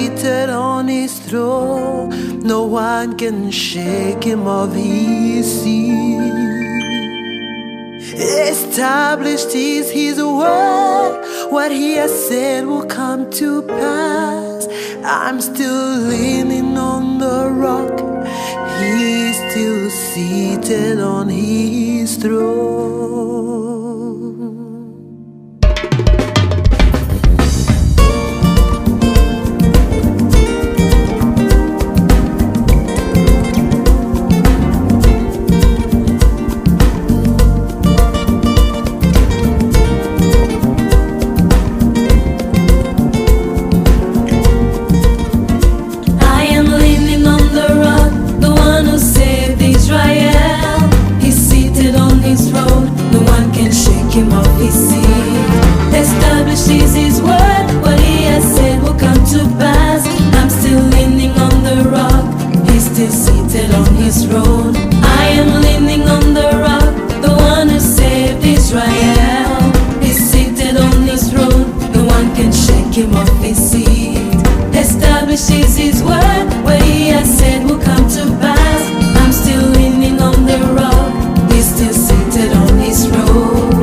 seated on his throne. No one can shake him off his seat. Established is his word. What he has said will come to pass. I'm still leaning on the rock. He's still seated on his throne. Him off his seat. Establishes his word. What he has said will come to pass. I'm still leaning on the rock. He's still seated on his throne. I am leaning on the rock, the one who saved Israel. He's seated on his throne. No one can shake him off his seat. Establishes his word. What he has said will come to pass. I'm still leaning on the rock. He's still seated on his throne.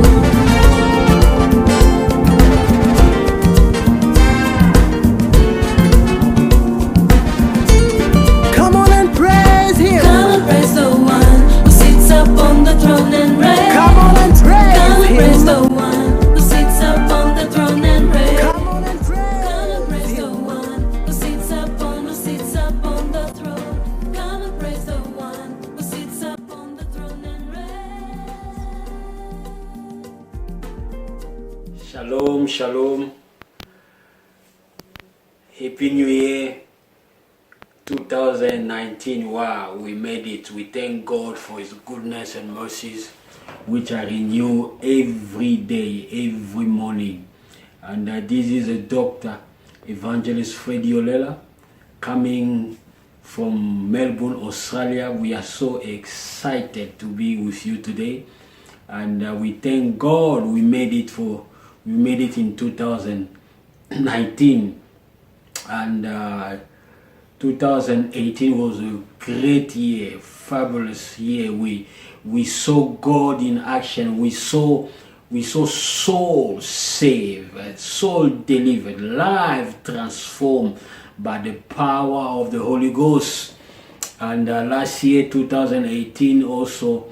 Shalom, shalom. Happy New Year 2019. Wow, we made it. We thank God for His goodness and mercies, which are renewed every day, every morning. And this is a Dr. Evangelist Freddy Olela coming from Melbourne, Australia. We are so excited to be with you today. And we thank God we made it in 2019, and 2018 was a great year, fabulous year. We saw God in action. We saw souls saved, soul delivered, life transformed by the power of the Holy Ghost. And last year, 2018, also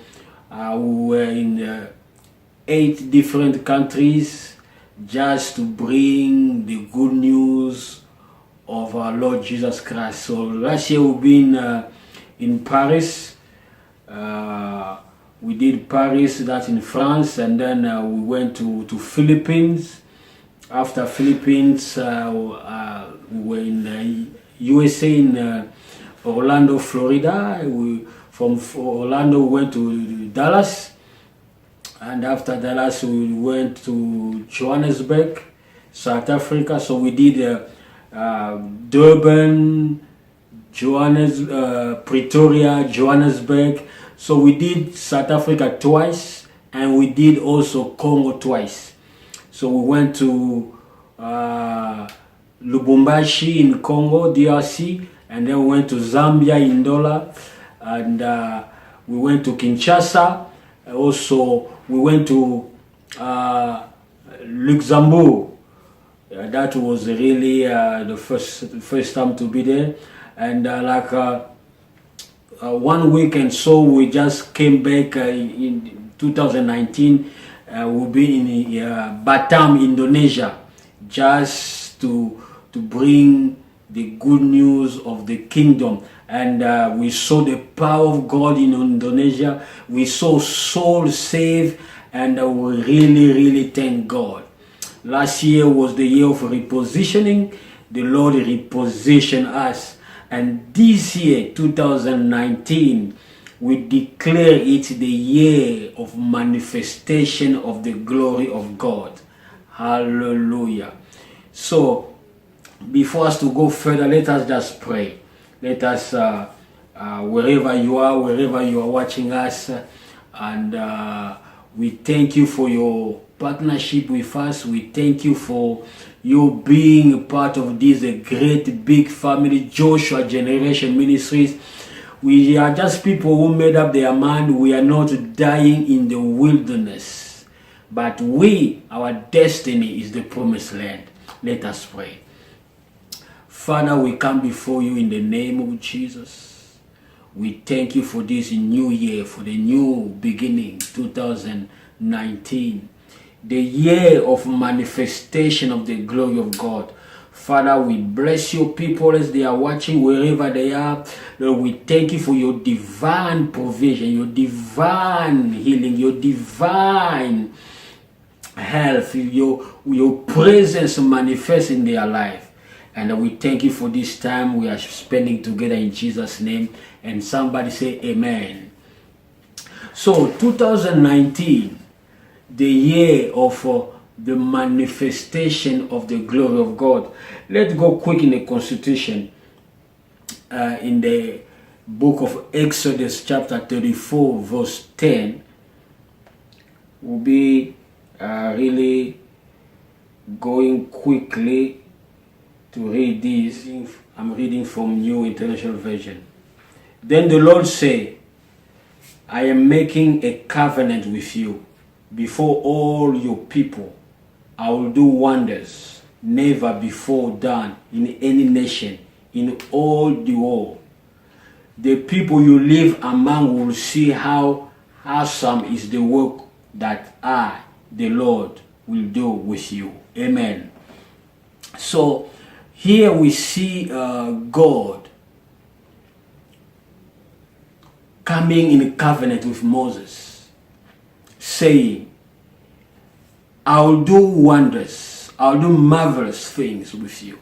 we were in 8 different countries, just to bring the good news of our Lord Jesus Christ. So last year we've been in Paris. We did Paris, that's in France, and then we went to Philippines. After Philippines, we were in the USA, in Orlando, Florida. From Orlando we went to Dallas. And after Dallas, we went to Johannesburg, South Africa. So we did Durban, Pretoria, Johannesburg. So we did South Africa twice, and we did also Congo twice. So we went to Lubumbashi in Congo, DRC, and then we went to Zambia in Ndola, and we went to Kinshasa. Also, we went to Luxembourg. That was really the first time to be there. And 1 week and so we just came back in 2019. We'll be in Batam, Indonesia, just to bring the good news of the kingdom. And we saw the power of God in Indonesia. We saw souls saved, and we really thank God. Last year was the year of repositioning. The Lord repositioned us. And this year, 2019, we declare it the year of manifestation of the glory of God. Hallelujah. So, before us to go further, let us just pray. Let us, wherever you are watching us, and We thank you for your partnership with us. We thank you for you being a part of this great big family, Joshua Generation Ministries. We are just people who made up their mind. We are not dying in the wilderness, but our destiny is the promised land. Let us pray. Father, we come before you in the name of Jesus. We thank you for this new year, for the new beginning, 2019. The year of manifestation of the glory of God. Father, we bless your people as they are watching wherever they are. Lord, we thank you for your divine provision, your divine healing, your divine health, your presence manifest in their life. And we thank you for this time we are spending together in Jesus' name. And somebody say amen. So 2019, the year of the manifestation of the glory of God. Let's go quick in the Constitution. In the book of Exodus chapter 34 verse 10. We'll be really going quickly to read this. I'm reading from New International Version. Then the Lord said, I am making a covenant with you. Before all your people, I will do wonders never before done in any nation, in all the world. The people you live among will see how awesome is the work that I, the Lord, will do with you. Amen. So here we see God coming in covenant with Moses, saying, I will do wonders, I will do marvelous things with you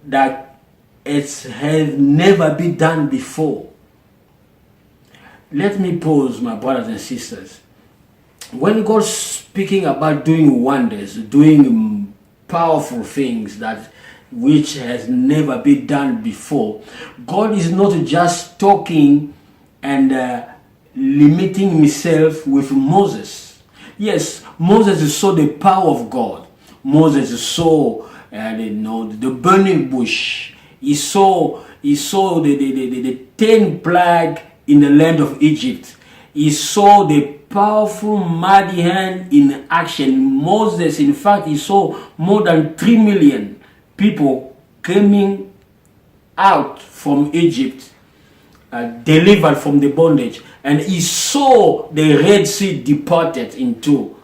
that it has never been done before. Let me pause, my brothers and sisters. When God's speaking about doing wonders, doing powerful things that which has never been done before, God is not just talking and limiting himself with Moses. Yes, Moses saw the power of God. Moses saw the burning bush. He saw the 10 plagues in the land of Egypt. He saw the powerful mighty hand in action. Moses, in fact, he saw more than 3 million people coming out from Egypt, delivered from the bondage. And he saw the Red Sea departed in two.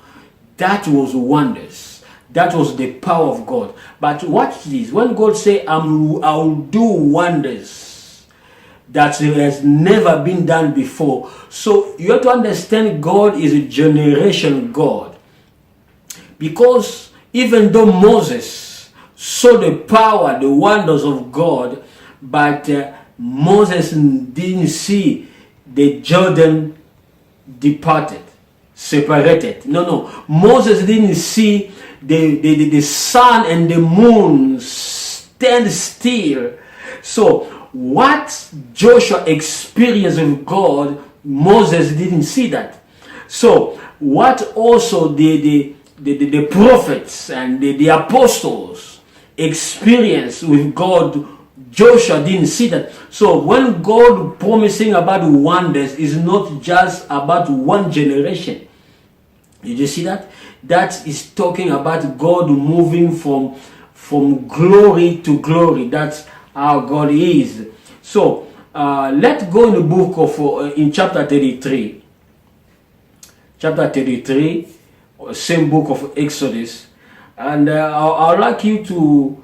That was wonders. That was the power of God. But watch this. When God says, I will do wonders that has never been done before. So you have to understand God is a generation God. Because even though Moses saw the power, the wonders of God, but Moses didn't see the Jordan departed, separated. No. Moses didn't see the sun and the moon stand still. So what Joshua experienced with God, Moses didn't see that. So what also the prophets and the apostles experienced with God, Joshua didn't see that. So when God promising about wonders is not just about one generation. Did you see that? That is talking about God moving from glory to glory. That's how God is. So let's go in the book of in chapter 33. Chapter 33, same book of Exodus, and I'd like you to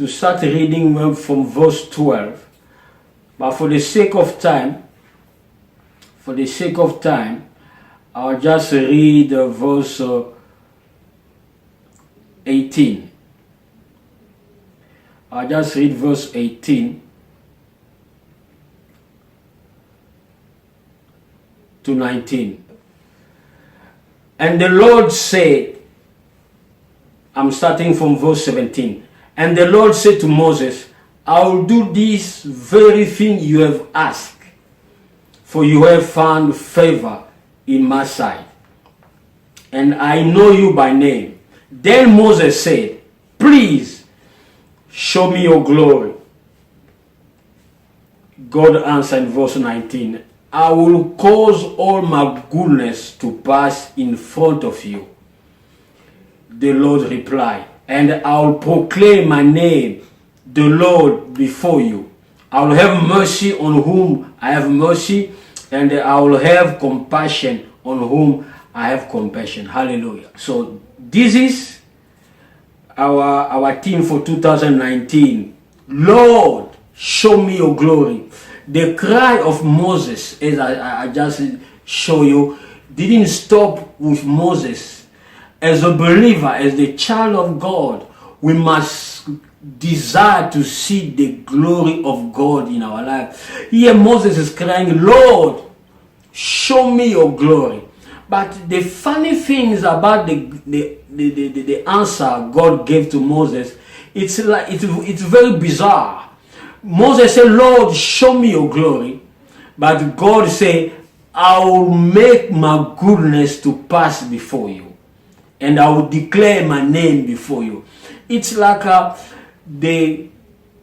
start reading from verse 12. But for the sake of time, I'll just read verse 18. I'll just read verse 18 to 19. And the Lord said, I'm starting from verse 17. And the Lord said to Moses, I will do this very thing you have asked. for you have found favor in my sight, and I know you by name. Then Moses said, please show me your glory. God answered in verse 19, I will cause all my goodness to pass in front of you. The Lord replied, and I will proclaim my name, the Lord, before you. I will have mercy on whom I have mercy, and I will have compassion on whom I have compassion. Hallelujah. So this is our theme for 2019. Lord, show me your glory. The cry of Moses, as I just show you, didn't stop with Moses. As a believer, as the child of God, we must desire to see the glory of God in our life. Here Moses is crying, Lord, show me your glory. But the funny thing is about the answer God gave to Moses, it's very bizarre. Moses said, Lord, show me your glory. But God said, I will make my goodness to pass before you, and I will declare my name before you. It's like the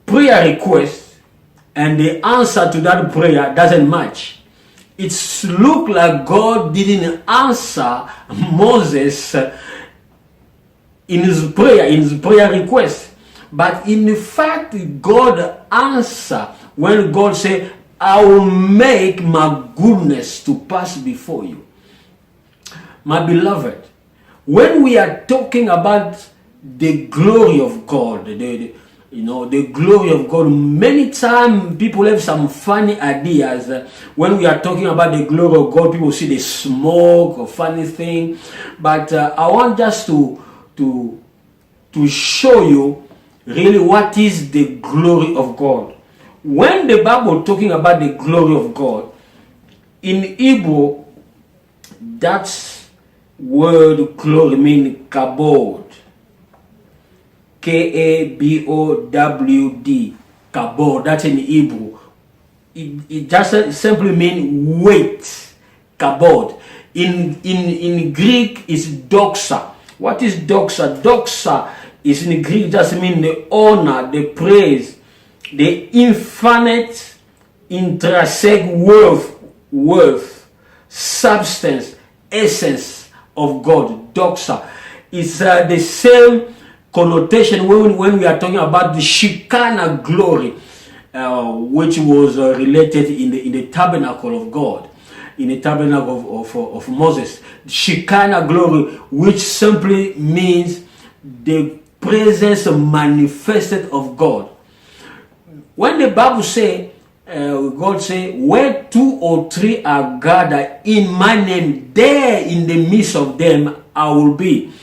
prayer request and the answer to that prayer doesn't match. It looks like God didn't answer Moses in his prayer request. But in fact, God answered when God said, I will make my goodness to pass before you. My beloved, when we are talking about the glory of God, the glory of God, many times people have some funny ideas. When we are talking about the glory of God, people see the smoke or funny thing. But I want just to show you really what is the glory of God. When the Bible talking about the glory of God, in Hebrew, that word glory means kabod. K-A-B-O-W-D. Kabod. That's in Hebrew. It just simply means weight. Kabod. In Greek, it's doxa. What is doxa? Doxa is in Greek just means the honor, the praise, the infinite, intrinsic worth, substance, essence of God. Doxa. It's the same connotation when we are talking about the Shekinah glory, which was related in the tabernacle of God, in the tabernacle of Moses. Shekinah glory, which simply means the presence manifested of God. When the Bible say, God say, where 2 or 3 are gathered in my name, there in the midst of them I will be.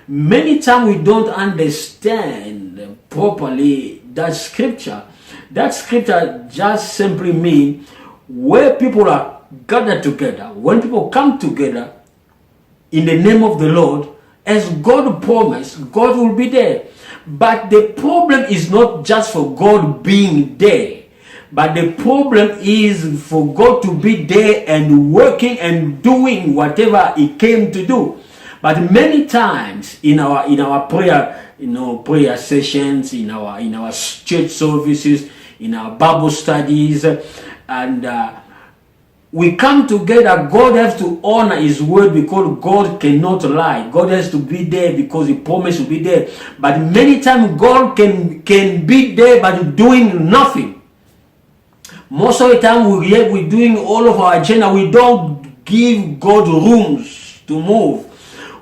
Many times we don't understand properly that scripture. That scripture just simply means where people are gathered together. When people come together in the name of the Lord, as God promised, God will be there. But the problem is not just for God being there, but the problem is for God to be there and working and doing whatever He came to do. But many times in our prayer, prayer sessions, in our church services, in our Bible studies, and we come together. God has to honor His word because God cannot lie. God has to be there because He promised to be there. But many times God can be there but doing nothing. Most of the time we're doing all of our agenda. We don't give God rooms to move.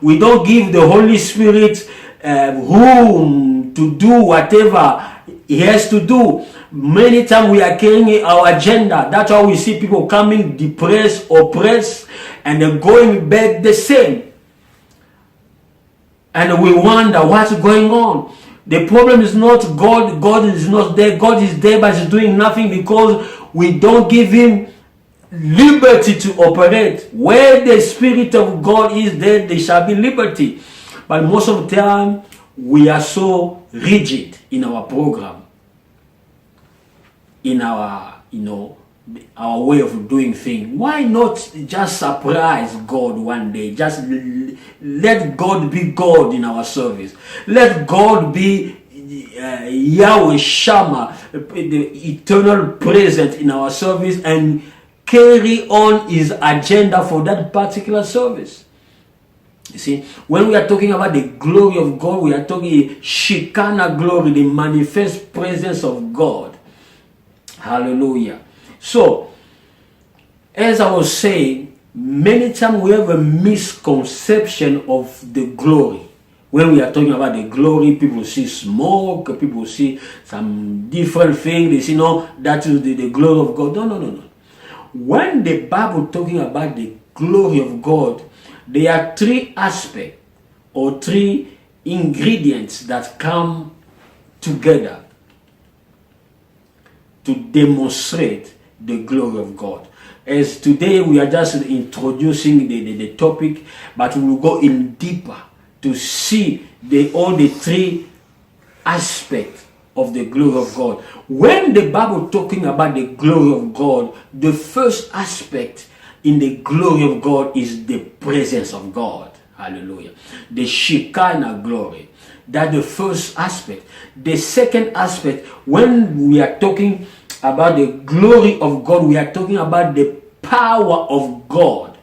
We don't give the Holy Spirit room to do whatever He has to do. Many times we are carrying our agenda. That's why we see people coming depressed, oppressed, and they're going back the same. And we wonder what's going on. The problem is not God. God is not there. God is there but He's doing nothing because we don't give Him liberty to operate. Where the Spirit of God is, there shall be liberty. But most of the time we are so rigid in our program, in our our way of doing things. Why not just surprise God one day? Just let God be God in our service. Let God be Yahweh Shammah, the eternal presence in our service, and carry on his agenda for that particular service. You see, when we are talking about the glory of God, we are talking Shekinah glory, the manifest presence of God. Hallelujah. So, as I was saying, many times we have a misconception of the glory. When we are talking about the glory, people see smoke, people see some different things. They say, no, that is the glory of God. No. When the Bible talking about the glory of God, there are three aspects or three ingredients that come together to demonstrate the glory of God. As today we are just introducing the topic, but we will go in deeper to see all the three aspects of the glory of God. When the Bible talking about the glory of God, the first aspect in the glory of God is the presence of God. Hallelujah. The Shekinah glory. That's the first aspect. The second aspect, when we are talking about the glory of God, we are talking about the power of God.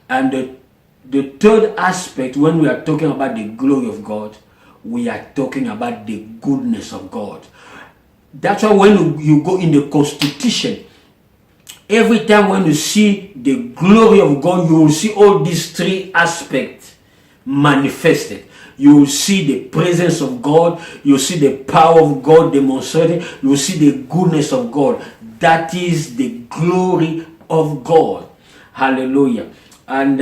And the third aspect, when we are talking about the glory of God, we are talking about the goodness of God. That's why when you go in the Constitution, every time when you see the glory of God, you will see all these three aspects manifested. You will see the presence of God, you will see the power of God demonstrated, you will see the goodness of God. That is the glory of God. Hallelujah. And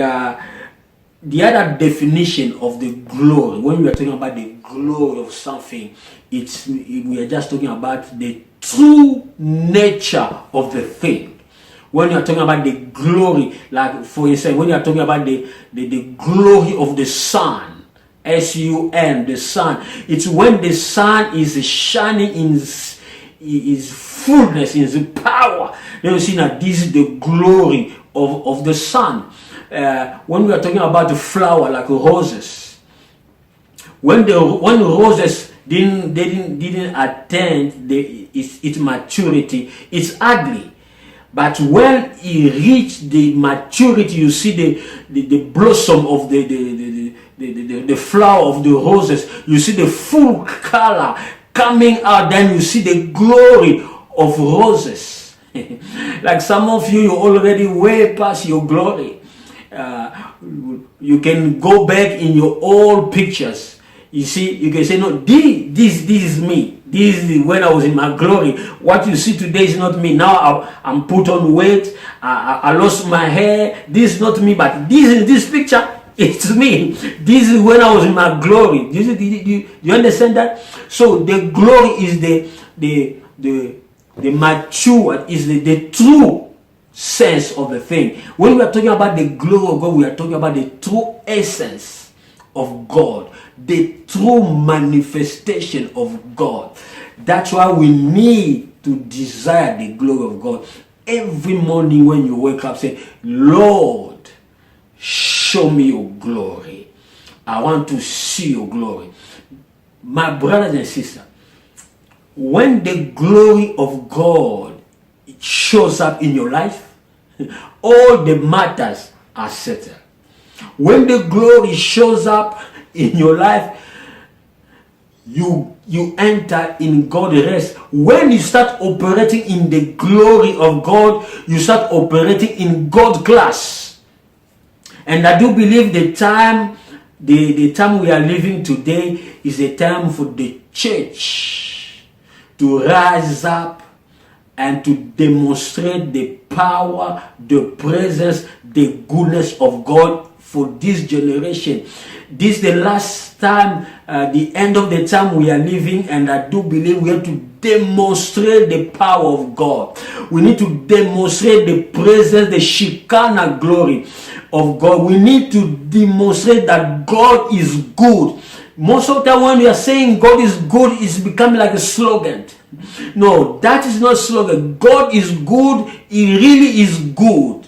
the other definition of the glory, when we are talking about the glory of something, we are just talking about the true nature of the thing. When you are talking about the glory, like for instance, when you are talking about the glory of the sun, S-U-N, the sun, it's when the sun is shining in his fullness, in his power. Then you see that this is the glory of the sun. When we are talking about the flower, like roses, when roses didn't attain its maturity, it's ugly. But when it reached the maturity, you see the blossom of the flower of the roses. You see the full color coming out. Then you see the glory of roses. Like some of you already way past your glory. You can go back in your old pictures. You see, you can say, no, this is me. This is when I was in my glory. What you see today is not me. Now I'm put on weight. I lost my hair. This is not me, but this picture, it's me. This is when I was in my glory. Do you understand that? So the glory is the mature, is the true sense of the thing. When we are talking about the glory of God, we are talking about the true essence of God, the true manifestation of God. That's why we need to desire the glory of God. Every morning when you wake up, say, Lord, show me your glory. I want to see your glory. My brothers and sisters, when the glory of God shows up in your life, all the matters are settled. When the glory shows up in your life, you enter in God's rest. When you start operating in the glory of God, you start operating in God class. And I do believe the time we are living today is a time for the church to rise up and to demonstrate the power, the presence, the goodness of God for this generation. This is the last time, the end of the time we are living, and I do believe we have to demonstrate the power of God. We need to demonstrate the presence, the Shekinah glory of God. We need to demonstrate that God is good. Most of the time when we are saying God is good, it's becoming like a slogan. No, that is not a slogan. God is good. He really is good.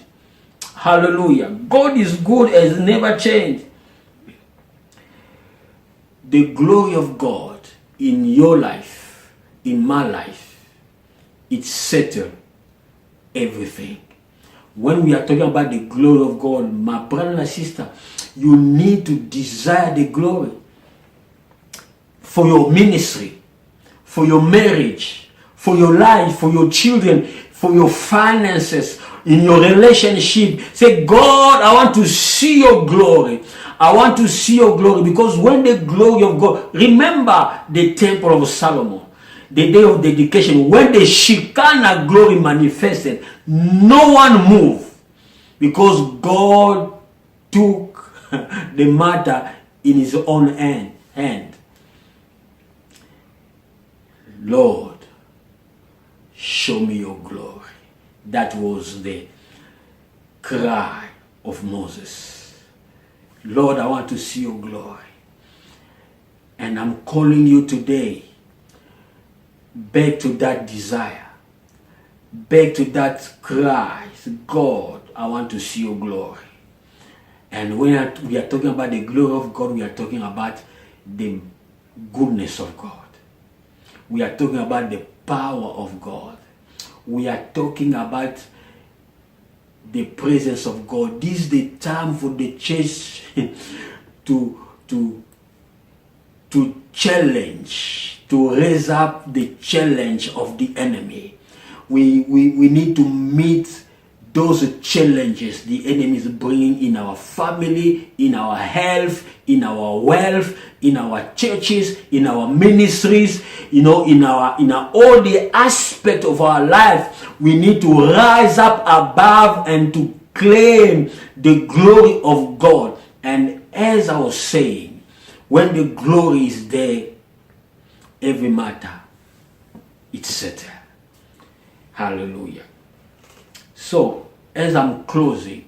Hallelujah. God is good, has never changed. The glory of God in your life, in my life, it settles everything. When we are talking about the glory of God, my brother and sister, you need to desire the glory for your ministry, for your marriage, for your life, for your children, for your finances, in your relationship. Say, God, I want to see your glory. I want to see your glory, because when the glory of God, remember the temple of Solomon, the day of dedication, when the Shekinah glory manifested, no one moved, because God took the matter in his own hand. Lord, show me your glory. That was the cry of Moses. Lord, I want to see your glory. And I'm calling you today, back to that desire, back to that cry. God, I want to see your glory. And when we are talking about the glory of God, we are talking about the goodness of God. We are talking about the power of God. We are talking about the presence of God. This is the time for the church to challenge, to raise up the challenge of the enemy. We need to meet those challenges the enemy is bringing in our family, in our health, in our wealth, in our churches, in our ministries, in all the aspects of our life. We need to rise up above and to claim the glory of God. And as I was saying, when the glory is there, every matter, it's settled. Hallelujah. So, as I'm closing,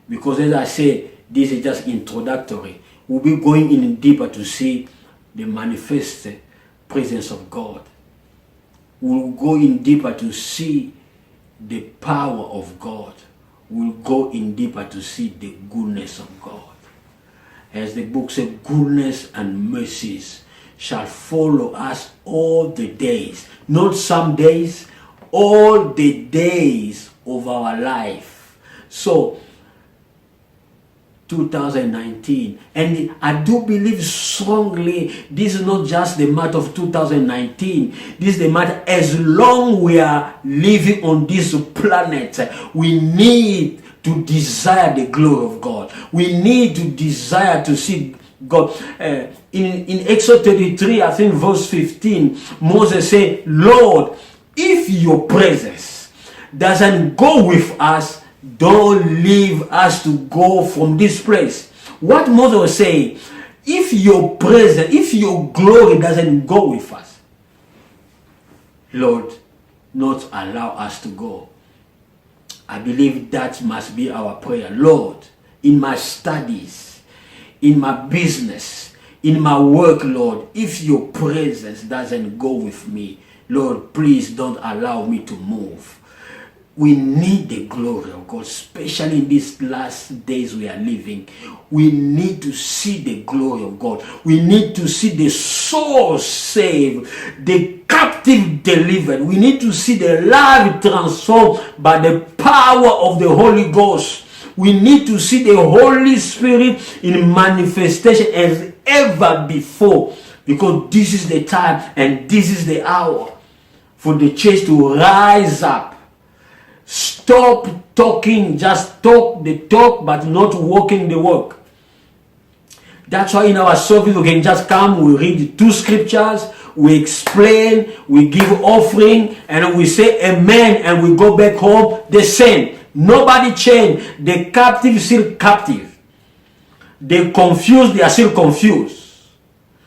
because as I said, this is just introductory, we'll be going in deeper to see the manifested presence of God. We'll go in deeper to see the power of God. We'll go in deeper to see the goodness of God. As the book says, goodness and mercies shall follow us all the days. Not some days, all the days of our life. So 2019, and I do believe strongly this is not just the matter of 2019. This is the matter as long we are living on this planet. We need to desire the glory of God. We need to desire to see God. In Exodus 33, I think verse 15, Moses said, Lord, if your presence doesn't go with us, don't leave us to go from this place. What Moses was saying, if your presence, if your glory doesn't go with us, Lord, not allow us to go. I believe that must be our prayer. Lord, in my studies, in my business, in my work, Lord, if your presence doesn't go with me, Lord, please don't allow me to move. We need the glory of God, especially in these last days we are living. We need to see the glory of God. We need to see the soul saved, the captive delivered. We need to see the life transformed by the power of the Holy Ghost. We need to see the Holy Spirit in manifestation as ever before, because this is the time and this is the hour for the church to rise up. Stop talking, just talk the talk, but not walking the walk. That's why in our service we can just come, we read 2 scriptures, we explain, we give offering, and we say amen, and we go back home the same. Nobody changed. The captive is still captive. The confused, they are still confused.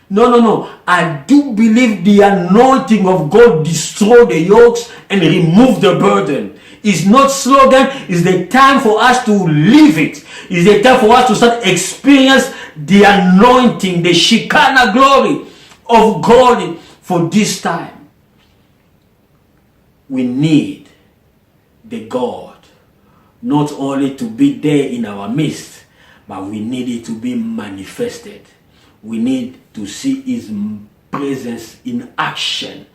No. I do believe the anointing of God destroy the yokes and remove the burden. It's not slogan. It's the time for us to live it. It's the time for us to start experience the anointing, the Shekinah glory of God for this time. We need the God not only to be there in our midst, but we need it to be manifested. We need to see His presence in action.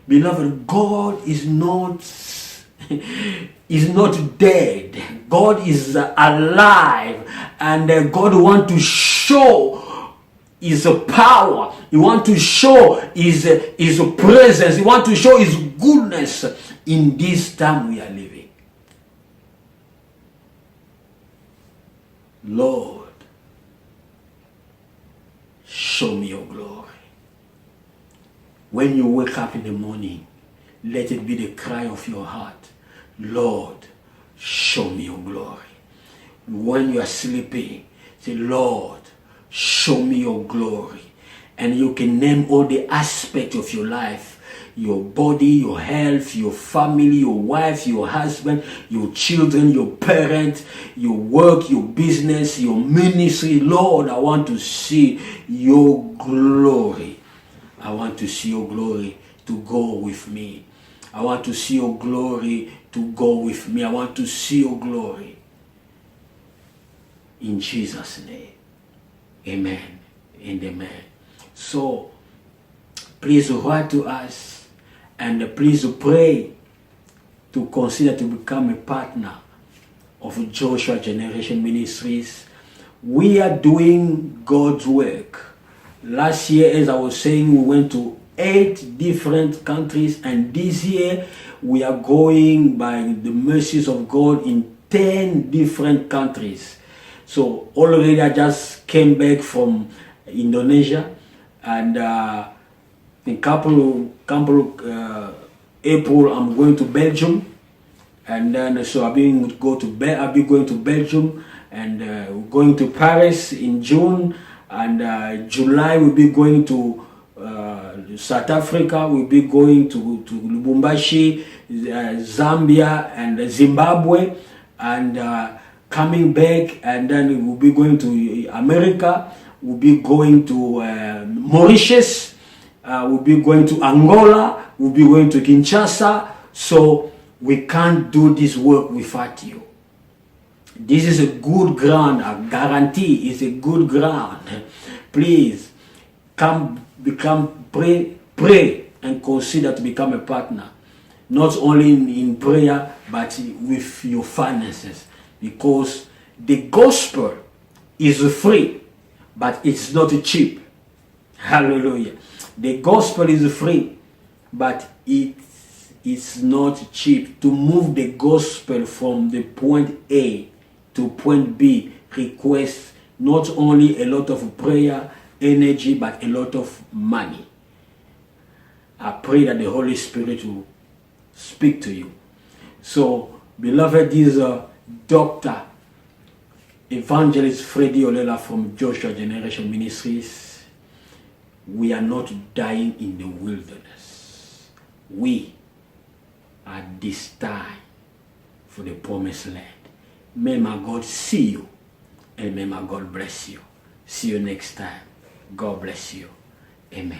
Beloved, God is not dead. God is alive, and God wants to show His power. He wants to show His presence. He wants to show His goodness in this time we are living. Lord, show me your glory. When you wake up in the morning, let it be the cry of your heart. Lord, show me your glory. When you are sleeping, say, Lord, show me your glory. And you can name all the aspects of your life. Your body, your health, your family, your wife, your husband, your children, your parents, your work, your business, your ministry. Lord, I want to see your glory. I want to see your glory to go with me. I want to see your glory to go with me. I want to see your glory. In Jesus' name. Amen and amen. So, please write to us and please pray to consider to become a partner of Joshua Generation Ministries. We are doing God's work. Last year, as I was saying, we went to 8 different countries, and this year we are going by the mercies of God in 10 different countries. So already I just came back from Indonesia, and in couple April I'm going to Belgium, and then so I'll be going to Belgium, and going to Paris in June, and July we'll be going to South Africa. We'll be going to Lubumbashi, Zambia, and Zimbabwe, and coming back, and then we'll be going to America. We'll be going to Mauritius. We'll be going to Angola. We'll be going to Kinshasa. So we can't do this work without you. This is a good ground. I guarantee it's a good ground. Please come, pray and consider to become a partner. Not only in prayer, but with your finances. Because the gospel is free, but it's not cheap. Hallelujah. The gospel is free, but it's not cheap. To move the gospel from the point A to point B requires not only a lot of prayer, energy, but a lot of money. I pray that the Holy Spirit will speak to you. So, beloved, this is Dr. Evangelist Freddy Olela from Joshua Generation Ministries. We are not dying in the wilderness. We are destined for the promised land. May my God see you, and may my God bless you. See you next time. God bless you. Amen.